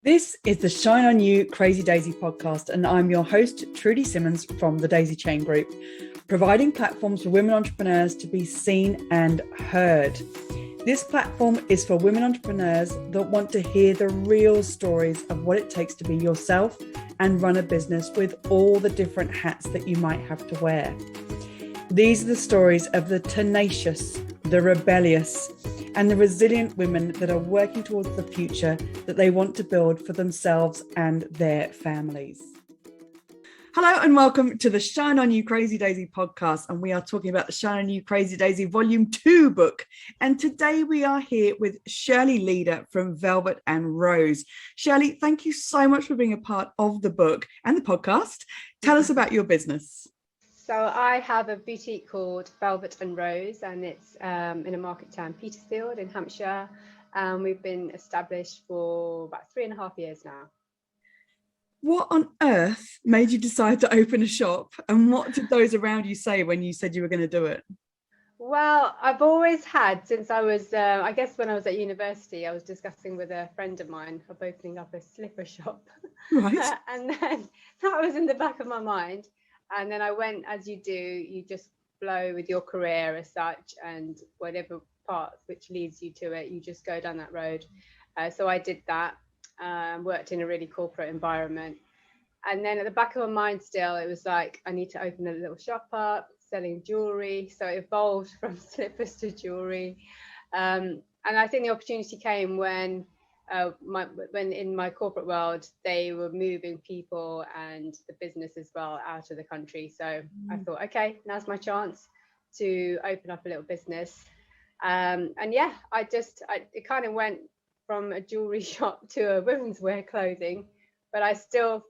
This is the Shine On You Crazy Daisy podcast, and I'm your host, Trudy Simmons from the Daisy Chain Group, providing platforms for women entrepreneurs to be seen and heard. This platform is for women entrepreneurs that want to hear the real stories of what it takes to be yourself and run a business with all the different hats that you might have to wear. These are the stories of the tenacious, the rebellious, and the resilient women that are working towards the future that they want to build for themselves and their families. Hello and welcome to the Shine On You Crazy Daisy podcast, and we are talking about the Shine On You Crazy Daisy Volume 2 book. And today we are here with Shirley Leader from Velvet and Rose. Shirley, thank you so much for being a part of the book and the podcast. Tell us about your business. So I have a boutique called Velvet and Rose, and it's in a market town, Petersfield in Hampshire. We've been established for about 3.5 years now. What on earth made you decide to open a shop, and what did those around you say when you said you were going to do it? Well, I've always had, since I was, I guess when I was at university, I was discussing with a friend of mine of opening up a slipper shop. Right. And then that was in the back of my mind. And then I went, as you do, you just flow with your career as such, and whatever path which leads you to it, you just go down that road. So I did that, worked in a really corporate environment. And then at the back of my mind still, it was like, I need to open a little shop up, selling jewelry. So it evolved from slippers to jewelry. And I think the opportunity came when in my corporate world, they were moving people and the business as well out of the country. So I thought, okay, now's my chance to open up a little business. And yeah, it kind of went from a jewelry shop to a women's wear clothing, but I still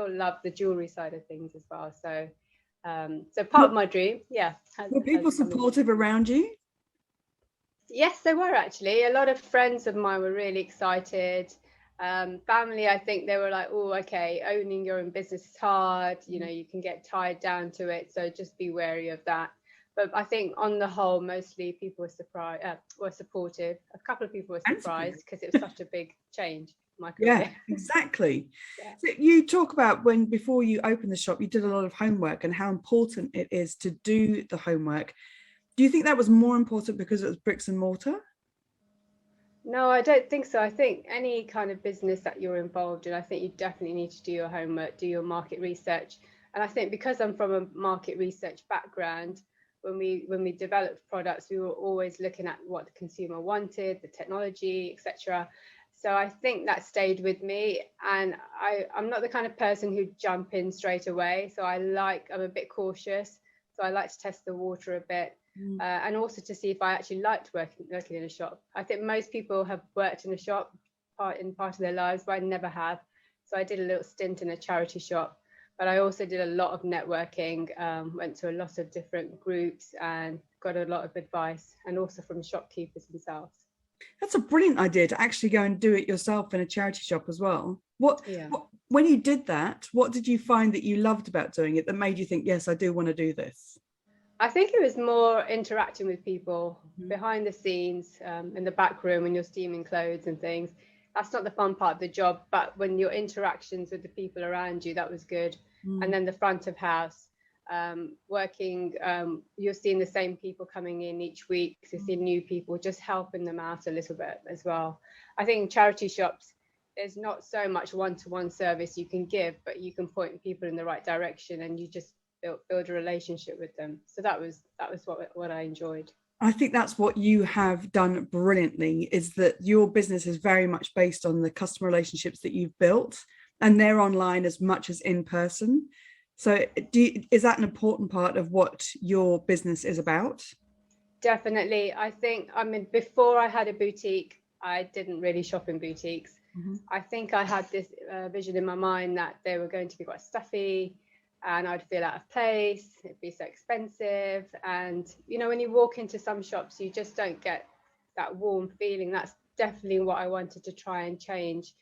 love the jewelry side of things as well. So part of my dream, yeah. Were people supportive around you? Yes, they were actually. A lot of friends of mine were really excited. Family, I think they were like, oh, okay, owning your own business is hard. You know, you can get tied down to it. So just be wary of that. But I think on the whole, mostly people were supportive. A couple of people were surprised because it was such a big change in my career. Yeah, exactly. Yeah. So you talk about before you opened the shop, you did a lot of homework and how important it is to do the homework. Do you think that was more important because it was bricks and mortar? No, I don't think so. I think any kind of business that you're involved in, I think you definitely need to do your homework, do your market research. And I think because I'm from a market research background, when we developed products, we were always looking at what the consumer wanted, the technology, etc. So I think that stayed with me. And I'm not the kind of person who jump in straight away. So I'm a bit cautious. So I like to test the water a bit. And also to see if I actually liked working in a shop. I think most people have worked in a shop part of their lives, but I never have. So I did a little stint in a charity shop, but I also did a lot of networking, went to a lot of different groups and got a lot of advice, and also from shopkeepers themselves. That's a brilliant idea to actually go and do it yourself in a charity shop as well. When you did that, what did you find that you loved about doing it that made you think, yes, I do want to do this? I think it was more interacting with people behind the scenes, in the back room when you're steaming clothes and things. That's not the fun part of the job, but when your interactions with the people around you, that was good. And then the front of house, working, you're seeing the same people coming in each week, so you're seeing new people, just helping them out a little bit as well. I think in charity shops, there's not so much one-to-one service you can give, but you can point people in the right direction, and you just build a relationship with them. So that was what I enjoyed. I think that's what you have done brilliantly, is that your business is very much based on the customer relationships that you've built, and they're online as much as in person. So is that an important part of what your business is about? Definitely. I think, before I had a boutique, I didn't really shop in boutiques. I think I had this vision in my mind that they were going to be quite stuffy, and I'd feel out of place, it'd be so expensive. And, you know, when you walk into some shops, you just don't get that warm feeling. That's definitely what I wanted to try and change.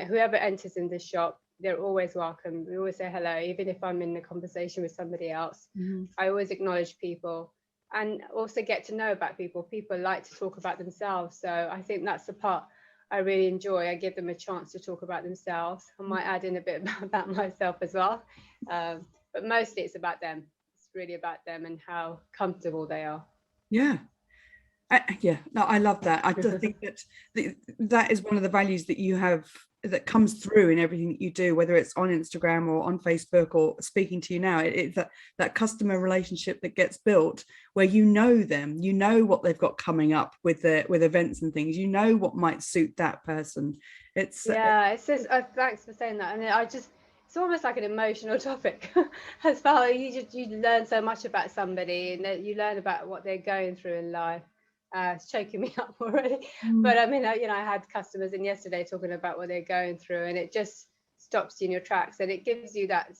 Whoever enters in this shop, they're always welcome. We always say hello, even if I'm in a conversation with somebody else. I always acknowledge people and also get to know about people. People like to talk about themselves. So I think that's the part I really enjoy. I give them a chance to talk about themselves. I might add in a bit about myself as well, but mostly it's about them. It's really about them and how comfortable they are. Yeah. No, I love that. I just think that that is one of the values that you have, that comes through in everything that you do, whether it's on Instagram or on Facebook or speaking to you now. It's that customer relationship that gets built, where you know them, you know what they've got coming up with events and things, you know what might suit that person. It's just thanks for saying that. And it's almost like an emotional topic as well. You learn so much about somebody, and you learn about what they're going through in life. It's choking me up already. But I mean, I had customers in yesterday talking about what they're going through, and it just stops you in your tracks, and it gives you that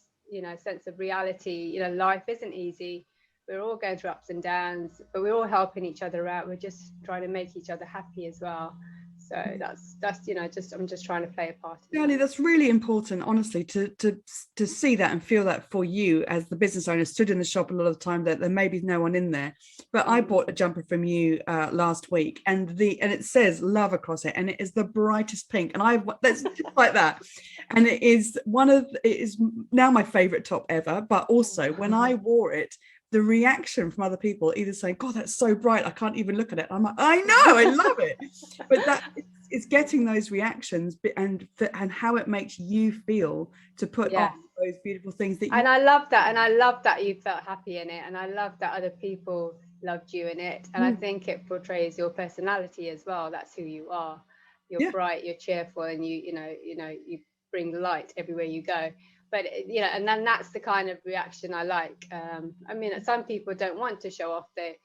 sense of reality. Life isn't easy. We're all going through ups and downs, but we're all helping each other out. We're just trying to make each other happy as well. So that's I'm just trying to play a part in Shirley, that's really important, honestly, to see that and feel that for you as the business owner. Stood in the shop a lot of the time that there may be no one in there, but I bought a jumper from you last week, and it says love across it, and it is the brightest pink, and that's just like that, and it is now my favorite top ever. But also when I wore it, the reaction from other people either saying, God, that's so bright, I can't even look at it. I'm like, I know, I love it. But it's getting those reactions and how it makes you feel to put on those beautiful things that you... And I love that you felt happy in it, and I love that other people loved you in it. And I think it portrays your personality as well. That's who you are. You're bright, you're cheerful, and you bring light everywhere you go. But and then that's the kind of reaction I like. I mean, some people don't want to show off their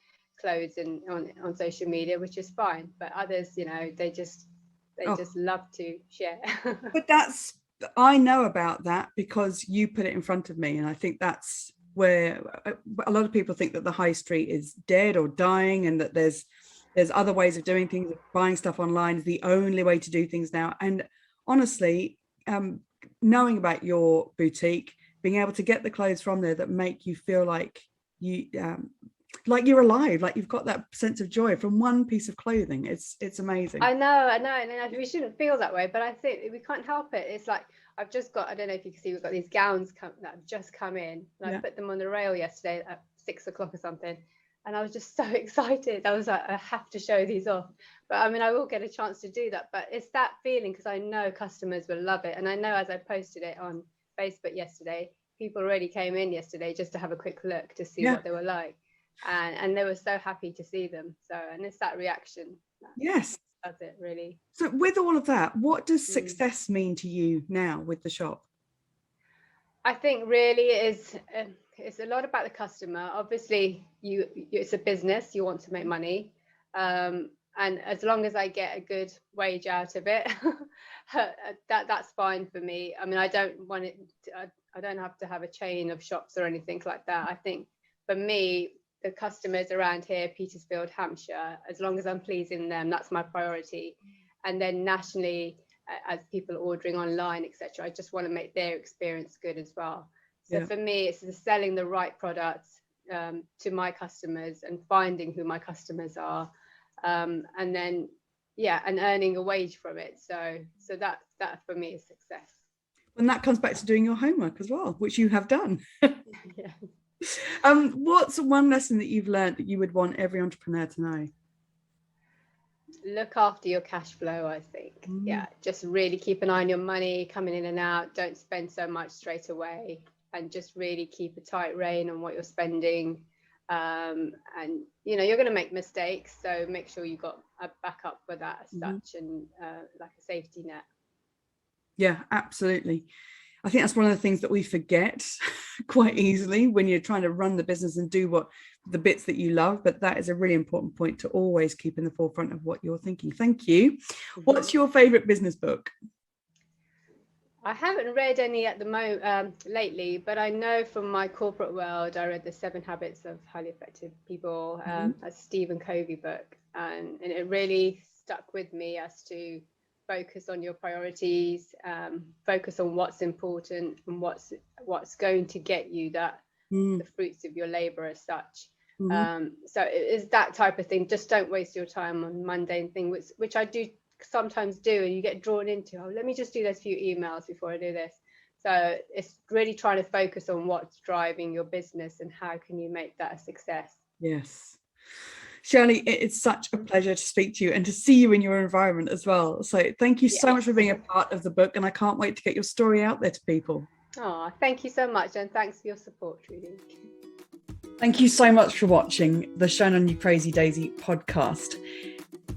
clothes on social media, which is fine, but others, they just love to share. But I know about that because you put it in front of me, and I think that's where a lot of people think that the high street is dead or dying, and that there's other ways of doing things. Buying stuff online is the only way to do things now. And honestly, knowing about your boutique, being able to get the clothes from there that make you feel like you're alive, like you've got that sense of joy from one piece of clothing, it's amazing. I know, and we shouldn't feel that way, but I think we can't help it. It's like I've just got, I don't know if you can see, we've got these gowns that have just come in, and I put them on the rail yesterday at 6 o'clock or something, and I was just so excited. I was like, I have to show these off. But I mean, I will get a chance to do that, but it's that feeling, because I know customers will love it. And I know as I posted it on Facebook yesterday, people already came in yesterday just to have a quick look to see what they were like, and they were so happy to see them. So, and it's that reaction that does it, really. So with all of that, what does success mean to you now with the shop? I think really it's a lot about the customer. Obviously, it's a business, you want to make money, and as long as I get a good wage out of it, that's fine for me. I mean, I don't want it I don't have to have a chain of shops or anything like that. I think for me, the customers around here, Petersfield, Hampshire, as long as I'm pleasing them, that's my priority. And then nationally, as people ordering online, etc., I just want to make their experience good as well. So for me, it's selling the right products to my customers and finding who my customers are, and then and earning a wage from it. So that for me is success. And that comes back to doing your homework as well, which you have done. What's one lesson that you've learned that you would want every entrepreneur to know? Look after your cash flow, I think. Just really keep an eye on your money coming in and out. Don't spend so much straight away, and just really keep a tight rein on what you're spending. And you're going to make mistakes, so make sure you've got a backup for that as such, and like a safety net. Yeah, absolutely. I think that's one of the things that we forget quite easily when you're trying to run the business and do the bits that you love. But that is a really important point to always keep in the forefront of what you're thinking. Thank you. What's your favorite business book? I haven't read any at the moment lately, but I know from my corporate world, I read the 7 Habits of Highly Effective People, a Stephen Covey book, and it really stuck with me as to focus on your priorities, focus on what's important and what's going to get you the fruits of your labor as such. So it is that type of thing. Just don't waste your time on mundane things, which I do sometimes do, and you get drawn into, oh, let me just do those few emails before I do this. So it's really trying to focus on what's driving your business and how can you make that a success. Yes. Shirley, it's such a pleasure to speak to you and to see you in your environment as well. So thank you so much for being a part of the book, and I can't wait to get your story out there to people. Oh, thank you so much, and thanks for your support, Trudy. Thank you so much for watching the Shine On You Crazy Daisy podcast.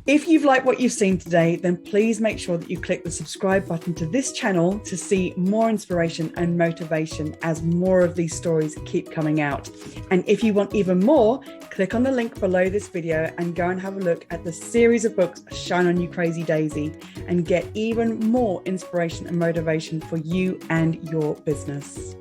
If you've liked what you've seen today, then please make sure that you click the subscribe button to this channel to see more inspiration and motivation as more of these stories keep coming out. And if you want even more, click on the link below this video and go and have a look at the series of books Shine On You Crazy Daisy and get even more inspiration and motivation for you and your business.